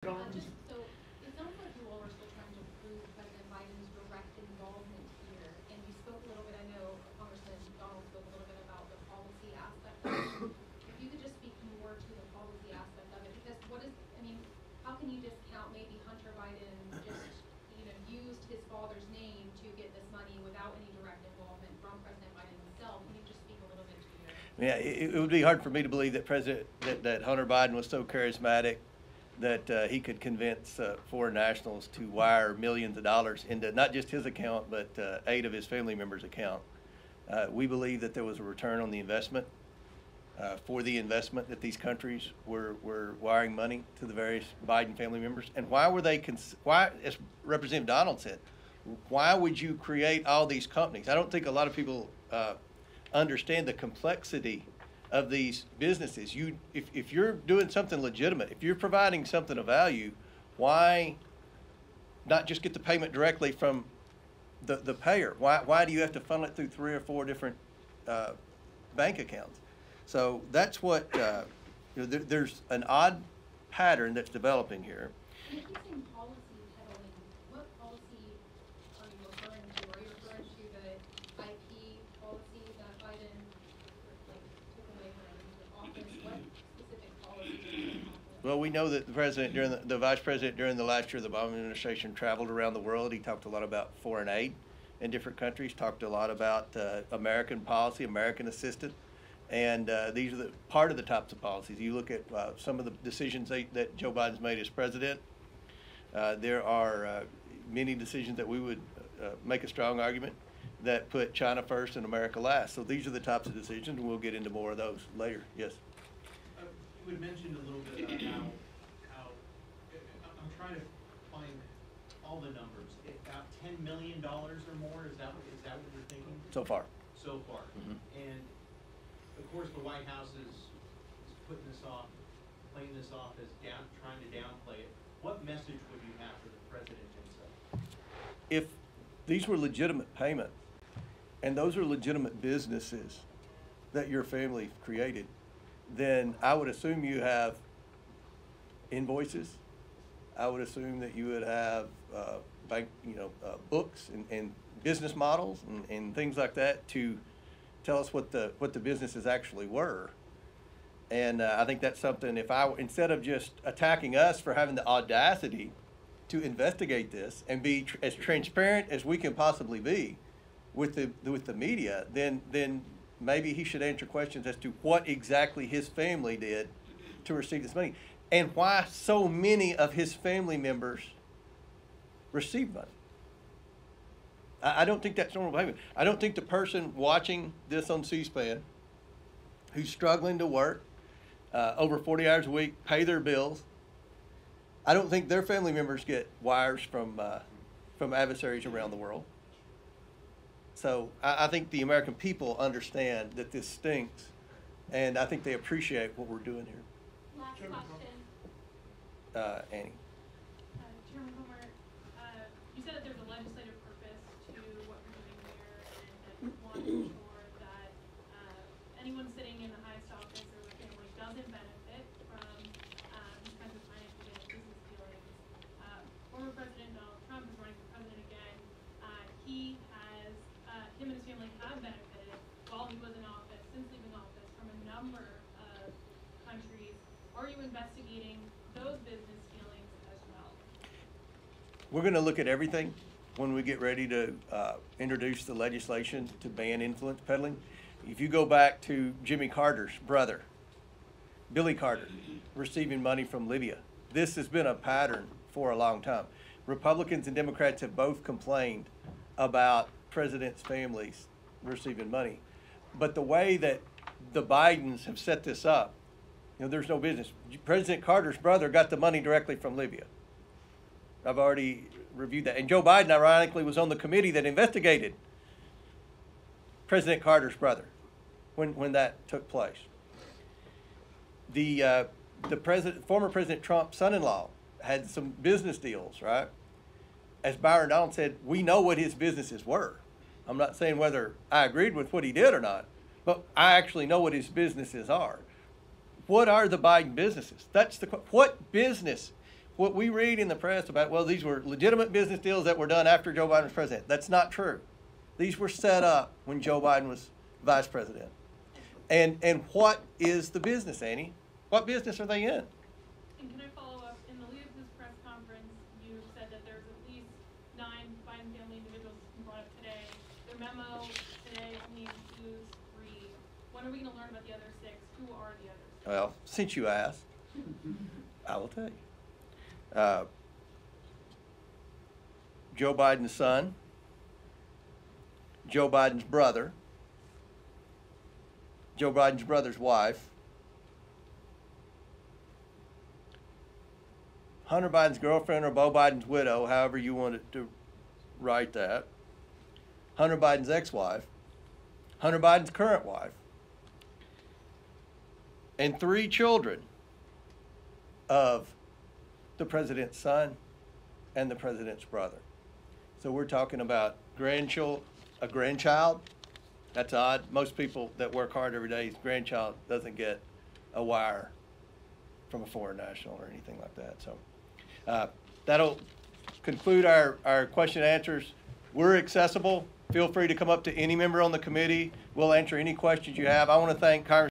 Just so it sounds like you all are still trying to prove President Biden's direct involvement here, and you spoke a little bit. I know Congressman Donald spoke a little bit about the policy aspect of it. If you could just speak more to the policy aspect of it, because what is, I mean, how can you discount maybe Hunter Biden just, used his father's name to get this money without any direct involvement from President Biden himself? Can you just speak a little bit to your? Yeah, it would be hard for me to believe that that Hunter Biden was so charismatic that he could convince foreign nationals to wire millions of dollars into not just his account, but 8 of his family members' account. We believe that there was a return on the investment for the investment that these countries were wiring money to the various Biden family members. And why were they, why, as Representative Donald said, why would you create all these companies? I don't think a lot of people understand the complexity of these businesses. If you're doing something legitimate, if you're providing something of value, why not just get the payment directly from the payer? Why do you have to funnel it through 3 or 4 different bank accounts? So that's what there's an odd pattern that's developing here. And if you're saying policy peddling, what policy are you referring to? Are you referring to the IP policy that Biden took away when he was in office? What specific policy? Well, we know that the president, the vice president during the last year of the Obama administration traveled around the world. He talked a lot about foreign aid in different countries, talked a lot about American policy, American assistance. And these are part of the types of policies. You look at some of the decisions that Joe Biden's made as president. There are many decisions that we would make a strong argument that put China first and America last. So these are the types of decisions, and we'll get into more of those later. Yes? You had mentioned a little bit about how I'm trying to find all the numbers. About $10 million or more, is that what you're thinking? So far. So far. Mm-hmm. And of course, the White House is putting this off, playing this off as trying to downplay it. What message would you have for the president himself? If these were legitimate payments, and those are legitimate businesses that your family created, then I would assume you have invoices. I would assume that you would have books and business models and things like that to tell us what the businesses actually were. And I think that's something, instead of just attacking us for having the audacity to investigate this and be as transparent as we can possibly be with the media, then maybe he should answer questions as to what exactly his family did to receive this money and why so many of his family members received money. I don't think that's normal behavior. I don't think the person watching this on C-SPAN who's struggling to work over 40 hours a week, pay their bills, I don't think their family members get wires from adversaries around the world. So I think the American people understand that this stinks, and I think they appreciate what we're doing here. Last question. Annie. Chairman Comer, you said that there's a legislative purpose to what you're doing here, and that you want to ensure that anyone sitting in the highest office or the family doesn't benefit from these kinds of financial gain business dealings. Former President Donald Trump is running for president again. Him and his family have benefited while he was in office, since leaving office, from a number of countries. Are you investigating those business dealings as well? We're going to look at everything when we get ready to introduce the legislation to ban influence peddling. If you go back to Jimmy Carter's brother, Billy Carter, receiving money from Libya, this has been a pattern for a long time. Republicans and Democrats have both complained about presidents' families receiving money. But the way that the Bidens have set this up, there's no business. President Carter's brother got the money directly from Libya. I've already reviewed that. And Joe Biden, ironically, was on the committee that investigated President Carter's brother when that took place. The former President Trump's son-in-law had some business deals, right? As Byron Donald said, we know what his businesses were. I'm not saying whether I agreed with what he did or not, but I actually know what his businesses are. What are the Biden businesses? What business? what we read in the press about, well, these were legitimate business deals that were done after Joe Biden was president. That's not true. These were set up when Joe Biden was vice president. And what is the business, Annie? What business are they in? And can I follow up, in the lead up to this press conference, you said that there's at least 9 Biden family individuals you brought up today. Their memo today only includes 3. When are we gonna learn about the other 6? Who are the others? Well, since you asked, I will tell you. Joe Biden's son, Joe Biden's brother, Joe Biden's brother's wife, Hunter Biden's girlfriend or Beau Biden's widow, however you wanted to write that, Hunter Biden's ex-wife, Hunter Biden's current wife, and 3 children of the president's son and the president's brother. So we're talking about a grandchild. That's odd. Most people that work hard every day's grandchild doesn't get a wire from a foreign national or anything like that. So that'll conclude our question and answers. We're accessible. Feel free to come up to any member on the committee. We'll answer any questions you have. I want to thank Congressman